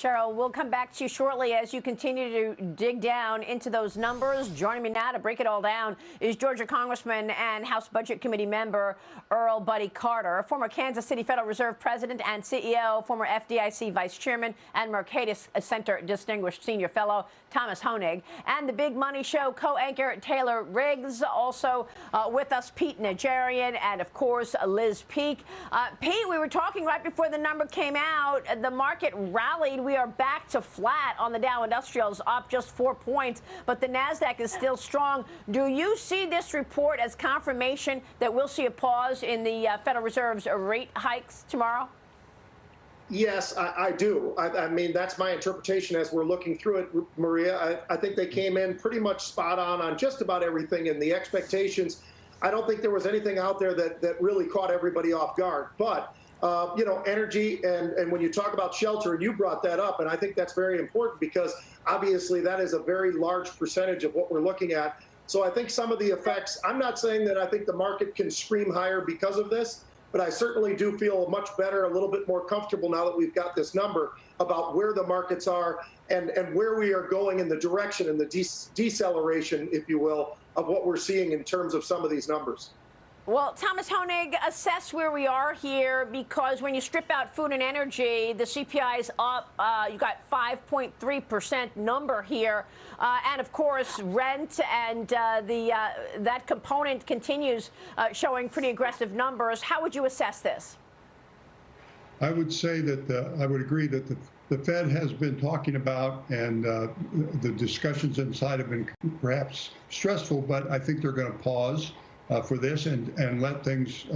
Cheryl, we'll come back to you shortly as you continue to dig down into those numbers. Joining me now to break it all down is Georgia Congressman and House Budget Committee member Earl Buddy Carter, former Kansas City Federal Reserve President and CEO, former FDIC Vice Chairman, and Mercatus Center Distinguished Senior Fellow Thomas Hoenig, and the Big Money Show co-anchor Taylor Riggs. Also with us, Pete Najarian, and of course, Liz Peek. Pete, we were talking right before the number came out. The market rallied. We are back to flat on the Dow Industrials, up just 4 points, but the NASDAQ is still strong. Do you see this report as confirmation that we'll see a pause in the Federal Reserve's rate hikes tomorrow? Yes, I do. I mean, that's my interpretation as we're looking through it, Maria. I think they came in pretty much spot on just about everything, and the expectations, I don't think there was anything out there that really caught everybody off guard. But you know, energy and when you talk about shelter, and you brought that up, and I think that's very important because obviously that is a very large percentage of what we're looking at. So I think some of the effects, I'm not saying that I think the market can scream higher because of this, but I certainly do feel much better, a little bit more comfortable now that we've got this number about where the markets are and where we are going in the direction and the deceleration, if you will, of what we're seeing in terms of some of these numbers. Well, Thomas Hoenig, assess where we are here, because when you strip out food and energy, the CPI is up. You got 5.3% number here, and of course, rent and that component continues showing pretty aggressive numbers. How would you assess this? I would say that I would agree that the Fed has been talking about, and the discussions inside have been perhaps stressful, but I think they're going to pause for this and let things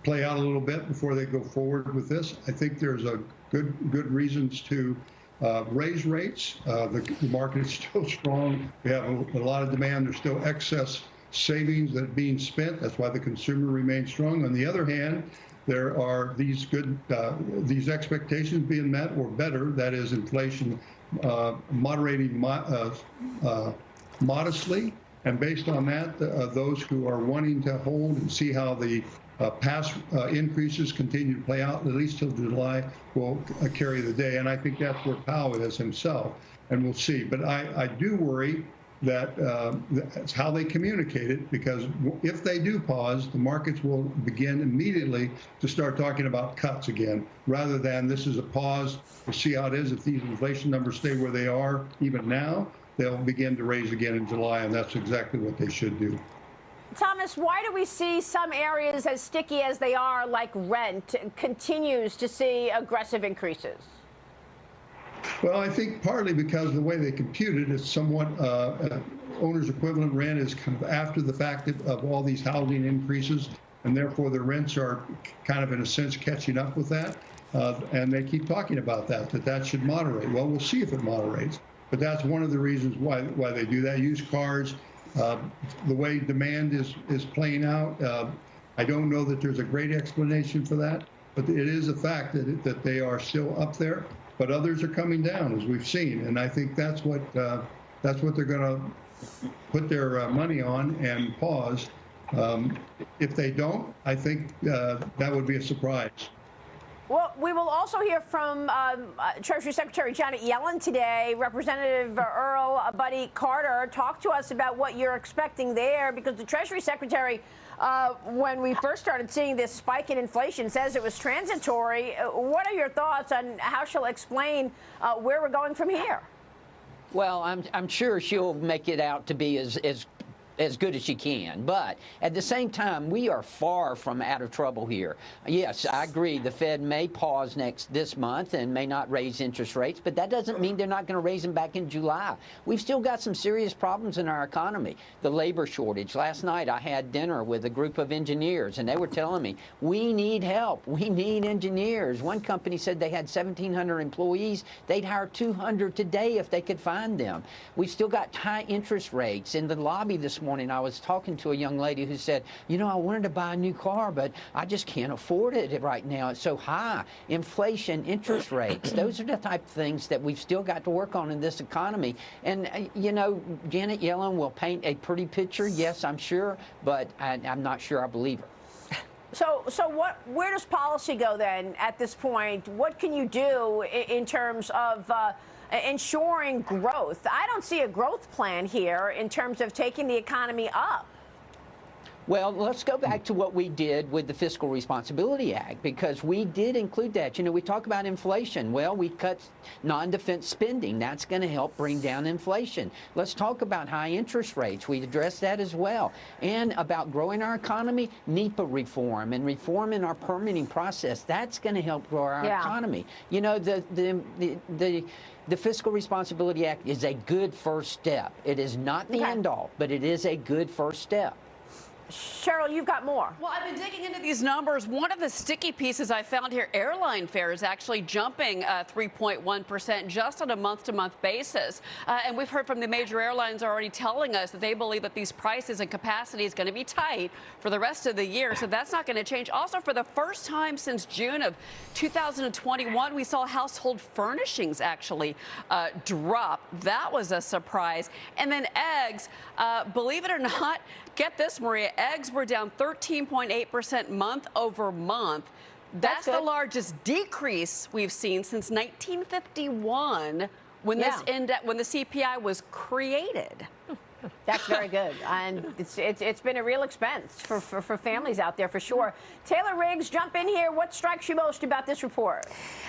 play out a little bit before they go forward with this. I think there's a good reasons to raise rates. The market is still strong. We have a lot of demand. There's still excess savings that are being spent. That's why the consumer remains strong. On the other hand, there are these these expectations being met or better. That is, inflation moderating modestly. And based on that, those who are wanting to hold and see how the past increases continue to play out, at least till July, will carry the day. And I think that's where Powell is himself, and we'll see. But I do worry that that's how they communicate it, because if they do pause, the markets will begin immediately to start talking about cuts again, rather than this is a pause to see how it is. If these inflation numbers stay where they are even now, they'll begin to raise again in July, and that's exactly what they should do. Thomas, why do we see some areas as sticky as they are, like rent, continues to see aggressive increases? Well, I think partly because the way they compute it is somewhat owner's equivalent rent is kind of after the fact of all these housing increases, and therefore the rents are kind of in a sense catching up with that. And they keep talking about that should moderate. Well, we'll see if it moderates. But that's one of the reasons why they do that. Used cars, the way demand is playing out, I don't know that there's a great explanation for that, but it is a fact that they are still up there. But others are coming down, as we've seen, and I think that's what they're going to put their money on and pause. If they don't, I think that would be a surprise. Well, we will also hear from Treasury Secretary Janet Yellen today. Representative Earl Buddy Carter, talk to us about what you're expecting there, because the Treasury Secretary, when we first started seeing this spike in inflation, says it was transitory. What are your thoughts on how she'll explain where we're going from here? Well, I'm sure she'll make it out to be as good as she can. But at the same time, we are far from out of trouble here. Yes, I agree. The Fed may pause this month and may not raise interest rates, but that doesn't mean they're not going to raise them back in July. We've still got some serious problems in our economy. The labor shortage. Last night I had dinner with a group of engineers, and they were telling me, we need help. We need engineers. One company said they had 1,700 employees. They'd hire 200 today if they could find them. We've still got high interest rates. In the lobby this morning, I was talking to a young lady who said, you know, I wanted to buy a new car, but I just can't afford it right now. It's so high. Inflation, interest rates, those are the type of things that we've still got to work on in this economy. And, you know, Janet Yellen will paint a pretty picture, yes, I'm sure, but I'm not sure I believe her. So where does policy go then at this point? What can you do in terms of ensuring growth? I don't see a growth plan here in terms of taking the economy up. Well, let's go back to what we did with the Fiscal Responsibility Act, because we did include that. You know, we talk about inflation. Well, we cut non-defense spending. That's going to help bring down inflation. Let's talk about high interest rates. We addressed that as well. And about growing our economy, NEPA reform and reform in our permitting process. That's going to help grow our economy. You know, the Fiscal Responsibility Act is a good first step. It is not the end all, but it is a good first step. Cheryl, you've got more. Well, I've been digging into these numbers. One of the sticky pieces I found here, airline fares actually jumping 3.1% just on a month-to-month basis. And we've heard from the major airlines already telling us that they believe that these prices and capacity is going to be tight for the rest of the year. So that's not going to change. Also, for the first time since June of 2021, we saw household furnishings actually drop. That was a surprise. And then eggs, believe it or not, get this, Maria, eggs were down 13.8% month over month. That's the largest decrease we've seen since 1951 when when the CPI was created. That's very good, and it's been a real expense for families out there for sure. Taylor Riggs, jump in here. What strikes you most about this report?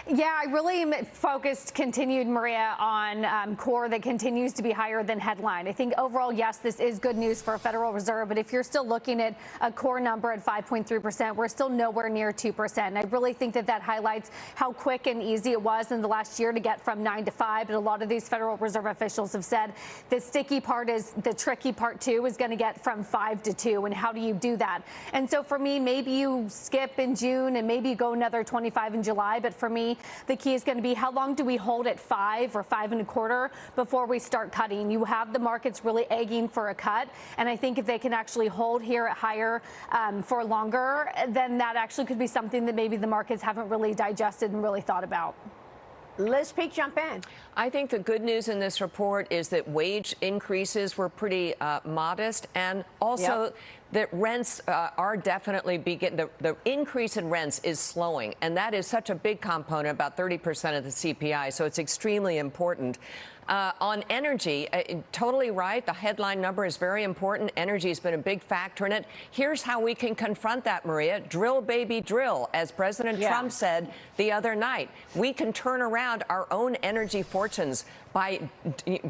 Yeah, I really am focused, continued, Maria, on core that continues to be higher than headline. I think overall, yes, this is good news for a Federal Reserve, but if you're still looking at a core number at 5.3%, we're still nowhere near 2%. And I really think that highlights how quick and easy it was in the last year to get from 9 to 5. And a lot of these Federal Reserve officials have said the sticky part is the tricky part too is going to get from 5 to 2, and how do you do that? And so for me, maybe you skip in June and maybe you go another 25 in July, but for me, the key is going to be how long do we hold at 5 or 5.25 before we start cutting? You have the markets really egging for a cut, and I think if they can actually hold here at higher for longer, then that actually could be something that maybe the markets haven't really digested and really thought about. Liz Peek, jump in. I think the good news in this report is that wage increases were pretty modest, and also that rents are definitely the increase in rents is slowing, and that is such a big component, about 30% of the CPI, so it's extremely important. On energy, totally right. The headline number is very important. Energy has been a big factor in it. Here's how we can confront that, Maria. Drill, baby, drill, as President Trump said the other night. We can turn around our own energy fortunes by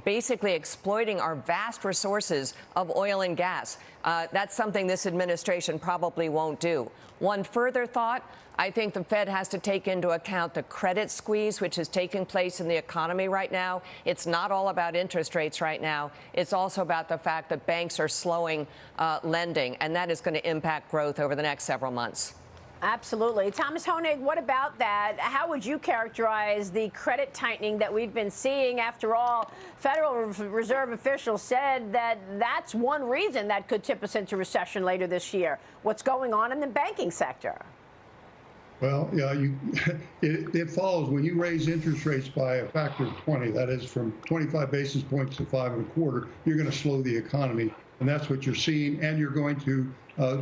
basically exploiting our vast resources of oil and gas. That's something this administration probably won't do. One further thought, I think the Fed has to take into account the credit squeeze, which is taking place in the economy right now. It's not all about interest rates right now. It's also about the fact that banks are slowing lending, and that is going to impact growth over the next several months. Absolutely. Thomas Hoenig, what about that? How would you characterize the credit tightening that we've been seeing? After all, Federal Reserve officials said that that's one reason that could tip us into recession later this year. What's going on in the banking sector? Well, yeah, it follows when you raise interest rates by a factor of 20, that is from 25 basis points to 5.25, you're going to slow the economy. And that's what you're seeing. And you're going to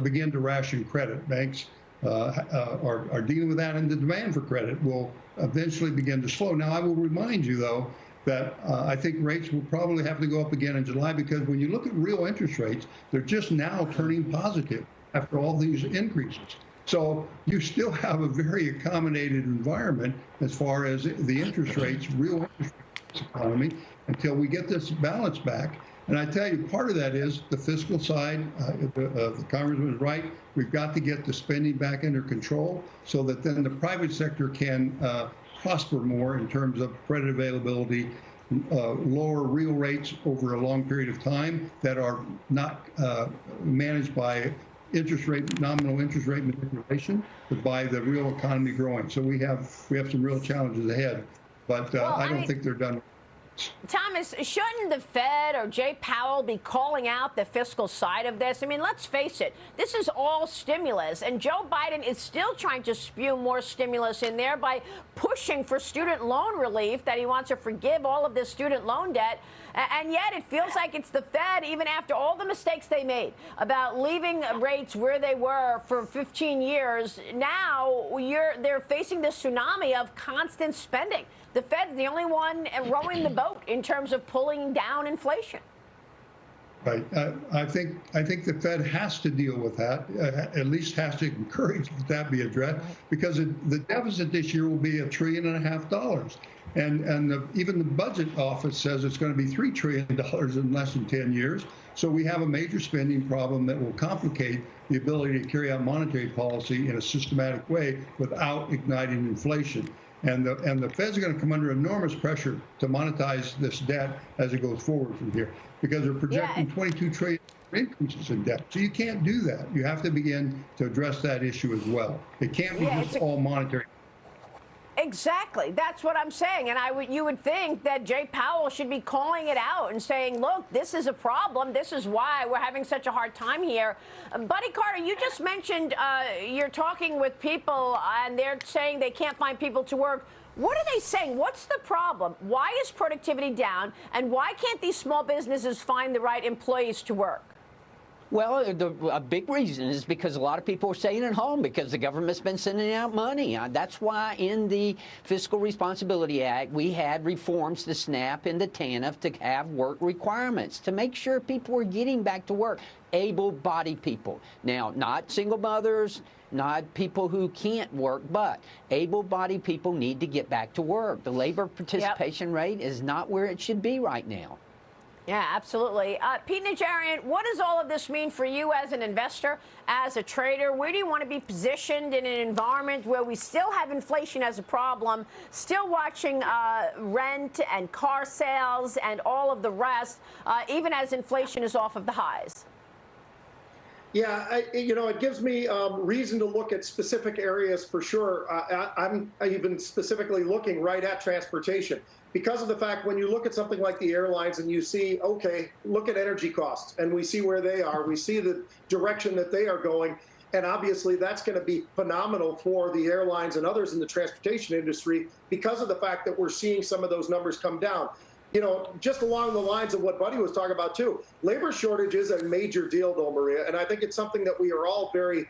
begin to ration credit. Banks are dealing with that, and the demand for credit will eventually begin to slow. Now, I will remind you, though, that I think rates will probably have to go up again in July, because when you look at real interest rates, they're just now turning positive after all these increases. So you still have a very accommodated environment as far as the interest rates, real interest rates economy, until we get this balance back. And I tell you, part of that is the fiscal side. The Congressman is right. We've got to get the spending back under control so that then the private sector can prosper more in terms of credit availability, lower real rates over a long period of time that are not managed by nominal interest rate manipulation, but by the real economy growing. So we have some real challenges ahead, but I don't think they're done. Thomas, shouldn't the Fed or Jay Powell be calling out the fiscal side of this? I mean, let's face it, this is all stimulus, and Joe Biden is still trying to spew more stimulus in there by pushing for student loan relief, that he wants to forgive all of this student loan debt. And yet it feels like it's the Fed, even after all the mistakes they made about leaving rates where they were for 15 years. Now they're facing this tsunami of constant spending. The Fed's the only one rowing the boat in terms of pulling down inflation. Right. I think the Fed has to deal with that, at least has to encourage that be addressed, because the deficit this year will be $1.5 trillion. And even the budget office says it's going to be $3 trillion in less than 10 years. So we have a major spending problem that will complicate the ability to carry out monetary policy in a systematic way without igniting inflation. And the Fed's are going to come under enormous pressure to monetize this debt as it goes forward from here, because they're projecting 22 trillion increases in debt. So you can't do that. You have to begin to address that issue as well. It can't be just all monetary. Exactly. That's what I'm saying. And you would think that Jay Powell should be calling it out and saying, look, this is a problem. This is why we're having such a hard time here. Buddy Carter, you just mentioned you're talking with people and they're saying they can't find people to work. What are they saying? What's the problem? Why is productivity down? And why can't these small businesses find the right employees to work? Well, a big reason is because a lot of people are staying at home because the government's been sending out money. That's why in the Fiscal Responsibility Act, we had reforms to SNAP and the TANF to have work requirements to make sure people are getting back to work, able-bodied people. Now, not single mothers, not people who can't work, but able-bodied people need to get back to work. The labor participation rate is not where it should be right now. Yeah, absolutely. Pete Najarian, what does all of this mean for you as an investor, as a trader? Where do you want to be positioned in an environment where we still have inflation as a problem, still watching rent and car sales and all of the rest, even as inflation is off of the highs? Yeah, it gives me reason to look at specific areas for sure. I'm even specifically looking right at transportation, because of the fact when you look at something like the airlines and you see, okay, look at energy costs, and we see where they are, we see the direction that they are going, and obviously that's going to be phenomenal for the airlines and others in the transportation industry because of the fact that we're seeing some of those numbers come down. Just along the lines of what Buddy was talking about too, labor shortage is a major deal though, Maria, and I think it's something that we are all very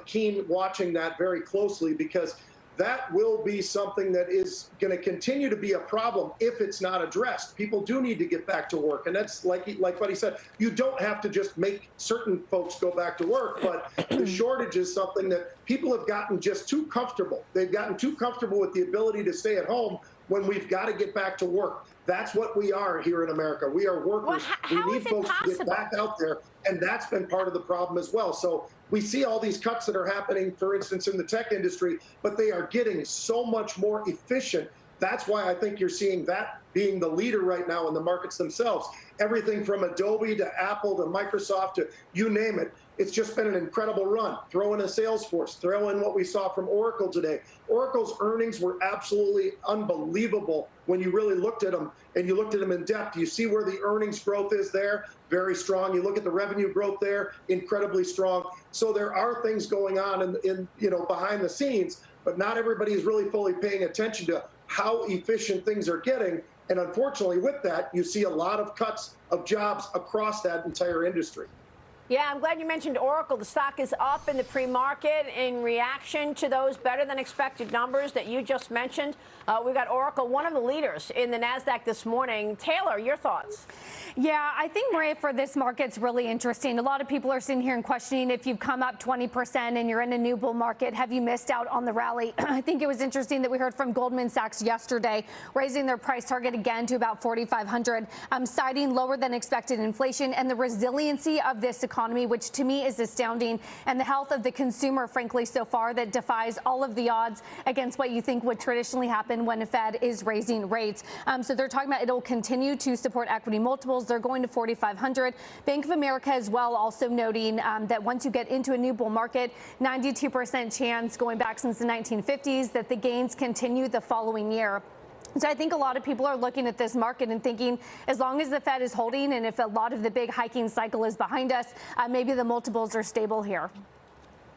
keen watching that very closely, because that will be something that is going to continue to be a problem if it's not addressed. People do need to get back to work, and that's like Buddy said, you don't have to just make certain folks go back to work, but the shortage is something that people have gotten just too comfortable. They've gotten too comfortable with the ability to stay at home when we've got to get back to work. That's what we are here in America. We are workers. Well, we need folks to get back out there, and that's been part of the problem as well. So we see all these cuts that are happening, for instance, in the tech industry, but they are getting so much more efficient. That's why I think you're seeing that being the leader right now in the markets themselves. Everything from Adobe to Apple to Microsoft to you name it. It's just been an incredible run. Throw in a Salesforce, throw in what we saw from Oracle today. Oracle's earnings were absolutely unbelievable when you really looked at them, and you looked at them in depth. You see where the earnings growth is there, very strong. You look at the revenue growth there, incredibly strong. So there are things going on in behind the scenes, but not everybody is really fully paying attention to how efficient things are getting. And unfortunately with that, you see a lot of cuts of jobs across that entire industry. Yeah, I'm glad you mentioned Oracle. The stock is up in the pre-market in reaction to those better than expected numbers that you just mentioned. We got Oracle, one of the leaders in the NASDAQ this morning. Taylor, your thoughts? Yeah, I think, Maria, for this market's really interesting. A lot of people are sitting here and questioning if you've come up 20% and you're in a new bull market, have you missed out on the rally? I think it was interesting that we heard from Goldman Sachs yesterday, raising their price target again to about 4,500, citing lower than expected inflation and the resiliency of this economy, which to me is astounding, and the health of the consumer, frankly, so far, that defies all of the odds against what you think would traditionally happen when a Fed is raising rates. So they're talking about it'll continue to support equity multiples. They're going to 4,500. Bank of America as well, also noting that once you get into a new bull market, 92% chance going back since the 1950s that the gains continue the following year. So I think a lot of people are looking at this market and thinking, as long as the Fed is holding and if a lot of the big hiking cycle is behind us, maybe the multiples are stable here.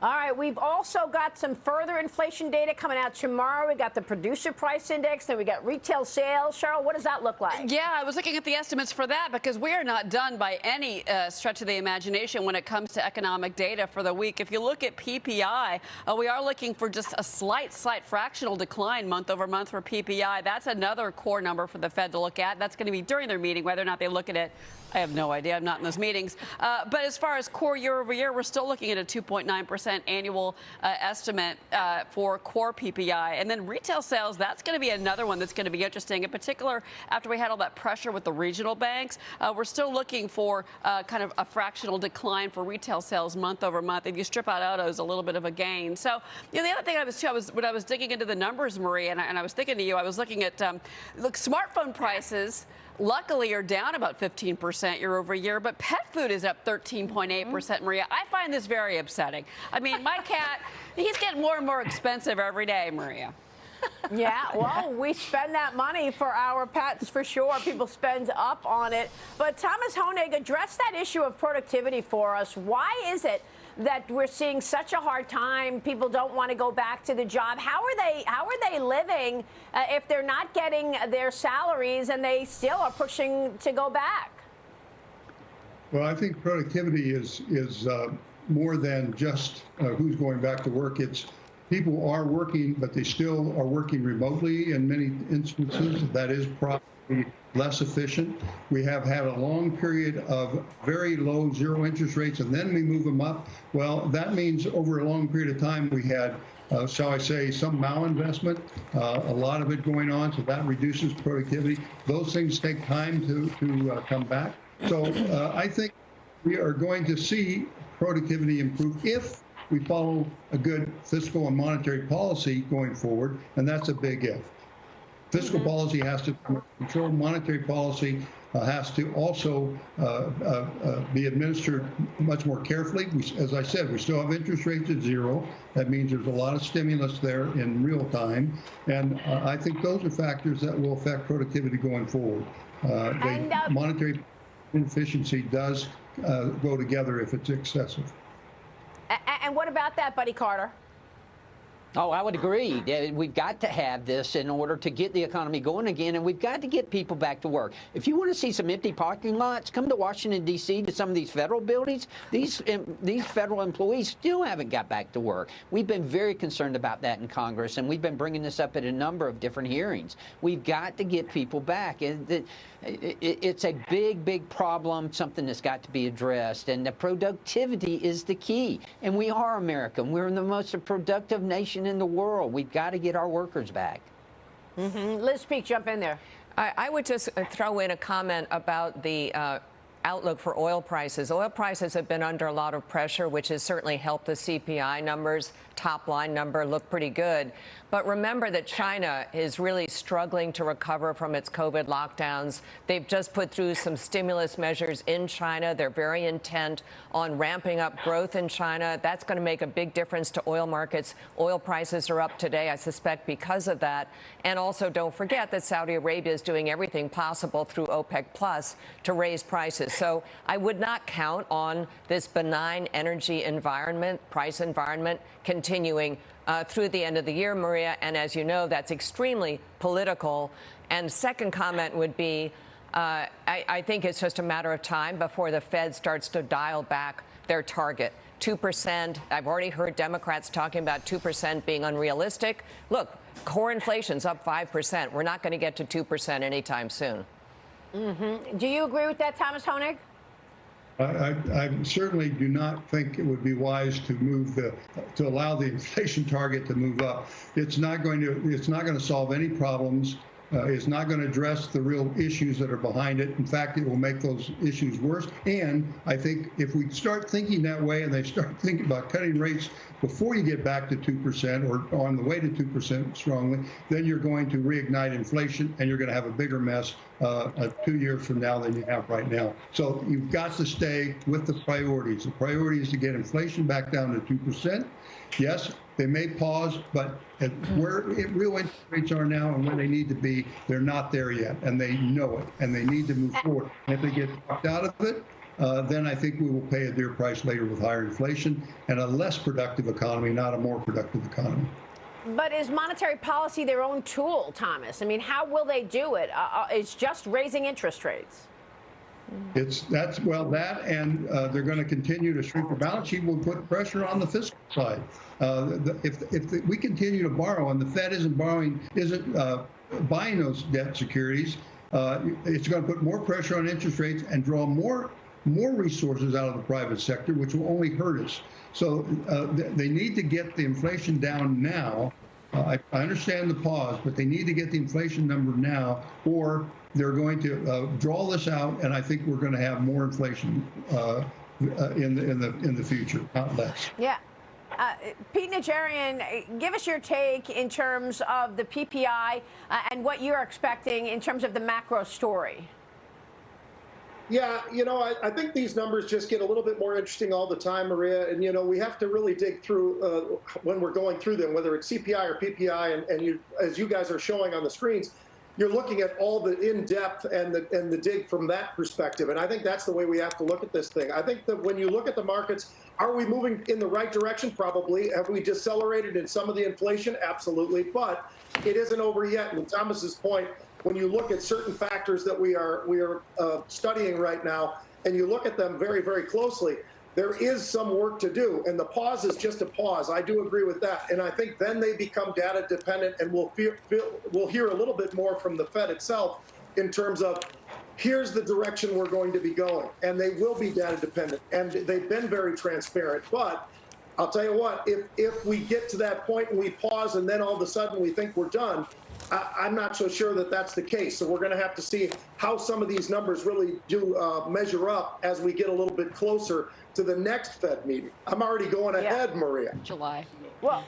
All right, we've also got some further inflation data coming out tomorrow. We got the producer price index, then we got retail sales. Cheryl, what does that look like? Yeah, I was looking at the estimates for that because we are not done by any stretch of the imagination when it comes to economic data for the week. If you look at PPI, we are looking for just a slight fractional decline month over month for PPI. That's another core number for the Fed to look at. That's going to be during their meeting. Whether or not they look at it, I have no idea. I'm not in those meetings. But as far as core year over year, we're still looking at a 2.9% annual estimate for core PPI. And then retail sales, that's going to be another one that's going to be interesting. In particular, after we had all that pressure with the regional banks, we're still looking for kind of a fractional decline for retail sales month over month. If you strip out autos, a little bit of a gain. So, you know, the other thing when I was digging into the numbers, Marie, and I was thinking to you, I was looking at look, smartphone prices luckily are down about 15% year over year, but pet food is up 13.8%, Maria. I find this very upsetting. I mean, my cat, he's getting more and more expensive every day, Maria. Yeah, well, we spend that money for our pets for sure. People spend up on it. But Thomas Hoenig, address that issue of productivity for us. Why is it that we're seeing such a hard time? People don't want to go back to the job. How are they living if they're not getting their salaries and they still are pushing to go back? Well, I think productivity is more than just who's going back to work. It's people are working, but they still are working remotely in many instances. That is probably less efficient. We have had a long period of very low zero interest rates, and then we move them up. Well, that means over a long period of time we had, shall I say, some malinvestment, a lot of it going on, so that reduces productivity. Those things take time to come back. So I think we are going to see productivity improve if we follow a good fiscal and monetary policy going forward, and that's a big if. Fiscal policy has to control, monetary policy has to also be administered much more carefully. As I said, we still have interest rates at zero. That means there's a lot of stimulus there in real time. And I think those are factors that will affect productivity going forward. Monetary inefficiency does go together if it's excessive. And what about that, Buddy Carter? Oh, I would agree. We've got to have this in order to get the economy going again, and we've got to get people back to work. If you want to see some empty parking lots, come to Washington, D.C., to some of these federal buildings. These federal employees still haven't got back to work. We've been very concerned about that in Congress, and we've been bringing this up at a number of different hearings. We've got to get people back. And it's a big, big problem, something that's got to be addressed, and the productivity is the key. And we are American. We're the most productive nation in the world. We've got to get our workers back. Liz Peek, jump in there. I would just throw in a comment about the outlook for oil prices. Oil prices have been under a lot of pressure, which has certainly helped the CPI numbers. Top line number look pretty good. But remember that China is really struggling to recover from its COVID lockdowns. They've just put through some stimulus measures in China. They're very intent on ramping up growth in China. That's going to make a big difference to oil markets. Oil prices are up today, I suspect, because of that. And also don't forget that Saudi Arabia is doing everything possible through OPEC Plus to raise prices. So I would not count on this benign energy environment, price environment, continuing through the end of the year, Maria. And as you know, that's extremely political. And second comment would be, I think it's just a matter of time before the Fed starts to dial back their target. 2%. I've already heard Democrats talking about 2% being unrealistic. Look, core inflation's up 5%. We're not going to get to 2% anytime soon. Do you agree with that, Thomas Hoenig? I certainly do not think it would be wise to allow the inflation target to move up. It's not going to solve any problems. It's not going to address the real issues that are behind it. In fact, it will make those issues worse. And I think if we start thinking that way and they start thinking about cutting rates before you get back to 2% or on the way to 2% strongly, then you're going to reignite inflation and you're going to have a bigger mess 2 years from now than you have right now. So you've got to stay with the priorities. The priority is to get inflation back down to 2%. Yes, they may pause, but at where real interest rates are now and where they need to be, they're not there yet, and they know it, and they need to move forward. And if they get knocked out of it, then I think we will pay a dear price later with higher inflation and a less productive economy, not a more productive economy. But is monetary policy their own tool, Thomas? I mean, how will they do it? It's just raising interest rates. That, and they're going to continue to shrink the balance sheet. Will put pressure on the fiscal side. If we continue to borrow and the Fed isn't buying those debt securities, it's going to put more pressure on interest rates and draw more resources out of the private sector, which will only hurt us. So they need to get the inflation down now. I understand the pause, but they need to get the inflation number now, or they're going to draw this out, and I think we're going to have more inflation in the future, not less. Yeah. Pete Najarian, give us your take in terms of the PPI and what you're expecting in terms of the macro story. Yeah, I think these numbers just get a little bit more interesting all the time, Maria. And, we have to really dig through when we're going through them, whether it's CPI or PPI. And you, as you guys are showing on the screens, you're looking at all the in-depth and the dig from that perspective. And I think that's the way we have to look at this thing. I think that when you look at the markets, are we moving in the right direction? Probably. Have we decelerated in some of the inflation? Absolutely. But it isn't over yet. And Thomas's point, when you look at certain factors that we are studying right now, and you look at them very, very closely, there is some work to do. And the pause is just a pause. I do agree with that. And I think then they become data dependent, and we'll hear a little bit more from the Fed itself in terms of here's the direction we're going to be going. And they will be data dependent. And they've been very transparent. But I'll tell you what, if we get to that point and we pause and then all of a sudden we think we're done, I'm not so sure that that's the case. So we're going to have to see how some of these numbers really do measure up as we get a little bit closer to the next Fed meeting. I'm already going ahead, Maria. July. Well,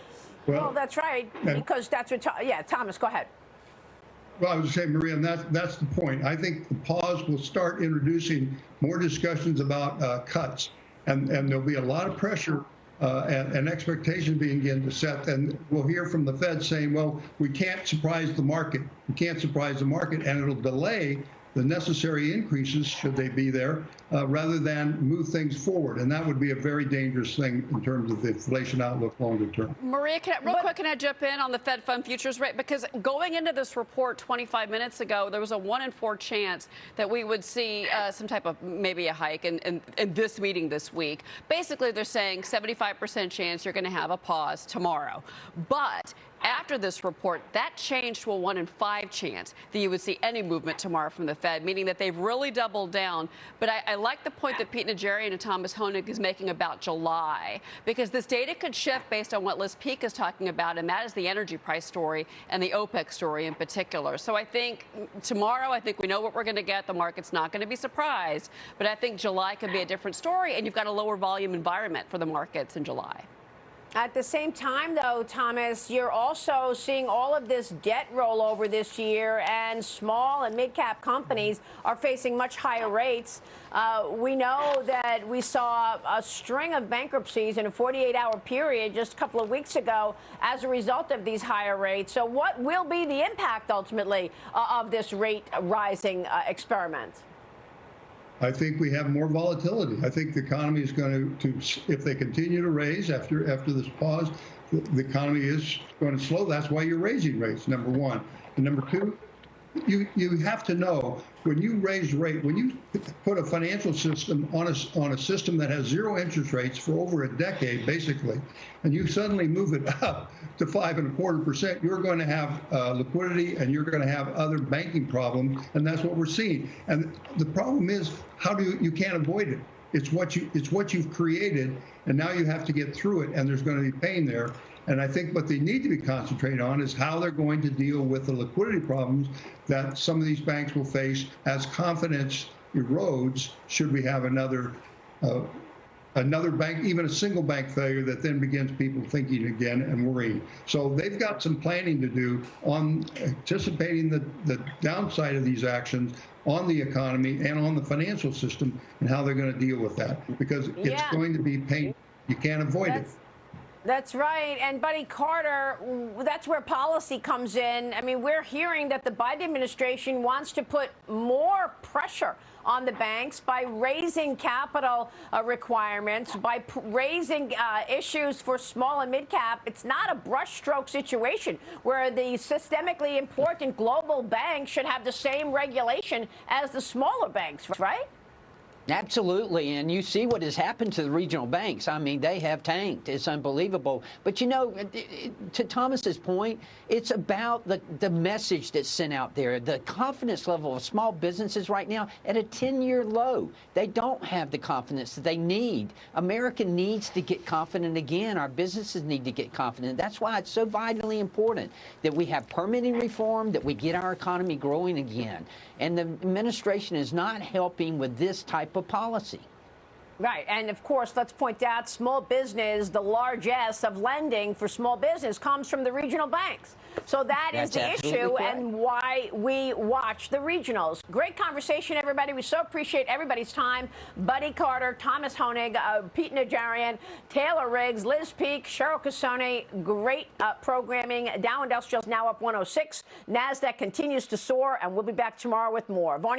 that's right, because that's what, Thomas, go ahead. Well, I was saying, Maria, and that's the point. I think the pause will start introducing more discussions about cuts, and there'll be a lot of pressure and expectation begin to set. And we'll hear from the Fed saying, well, we can't surprise the market. We can't surprise the market, and it'll delay the necessary increases, should they be there, rather than move things forward. And that would be a very dangerous thing in terms of the inflation outlook longer term. Maria, quick, can I jump in on the Fed fund futures rate? Because going into this report 25 minutes ago, there was a 1 in 4 chance that we would see some type of maybe a hike in this meeting this week. Basically, they're saying 75% chance you're going to have a pause tomorrow. But after this report, that changed to a 1 in 5 chance that you would see any movement tomorrow from the Fed, meaning that they've really doubled down. But I like the point that Pete Najarian and Thomas Honig is making about July, because this data could shift based on what Liz Peek is talking about, and that is the energy price story and the OPEC story in particular. So I think tomorrow, I think we know what we're going to get. The market's not going to be surprised. But I think July could be a different story, and you've got a lower volume environment for the markets in July. At the same time, though, Thomas, you're also seeing all of this debt rollover this year, and small and mid-cap companies are facing much higher rates. We know that we saw a string of bankruptcies in a 48-hour period just a couple of weeks ago as a result of these higher rates. So what will be the impact, ultimately, of this rate-rising experiment? I think we have more volatility. I think the economy is going to if they continue to raise after this pause, the economy is going to slow. That's why you're raising rates, number one. And number two, you have to know when you raise rate, when you put a financial system on a system that has 0 interest rates for over a decade, basically, and you suddenly move it up to 5.25%, you're going to have liquidity, and you're going to have other banking problems, and that's what we're seeing. And the problem is, you can't avoid it. It's what you've created, and now you have to get through it, and there's going to be pain there. And I think what they need to be concentrating on is how they're going to deal with the liquidity problems that some of these banks will face as confidence erodes, should we have another bank, even a single bank failure that then begins people thinking again and worrying. So they've got some planning to do on anticipating the downside of these actions on the economy and on the financial system, and how they're going to deal with that, because it's going to be painful. You can't avoid it. That's right. And Buddy Carter, that's where policy comes in. I mean, we're hearing that the Biden administration wants to put more pressure on the banks by raising capital requirements, by raising issues for small and mid cap. It's not a brushstroke situation where the systemically important global banks should have the same regulation as the smaller banks, right? Absolutely, and you see what has happened to the regional banks. I mean, they have tanked. It's unbelievable. But, you know, to Thomas's point, it's about the message that's sent out there. The confidence level of small businesses right now at a 10-year low. They don't have the confidence that they need. America needs to get confident again. Our businesses need to get confident. That's why it's so vitally important that we have permitting reform, that we get our economy growing again. And the administration is not helping with this type of policy. Right. And of course, let's point out small business, the largesse of lending for small business comes from the regional banks. So that's the issue and why we watch the regionals. Great conversation, everybody. We so appreciate everybody's time. Buddy Carter, Thomas Hoenig, Pete Najarian, Taylor Riggs, Liz Peek, Cheryl Casone. Great programming. Dow Industrials now up 106. NASDAQ continues to soar, and we'll be back tomorrow with more.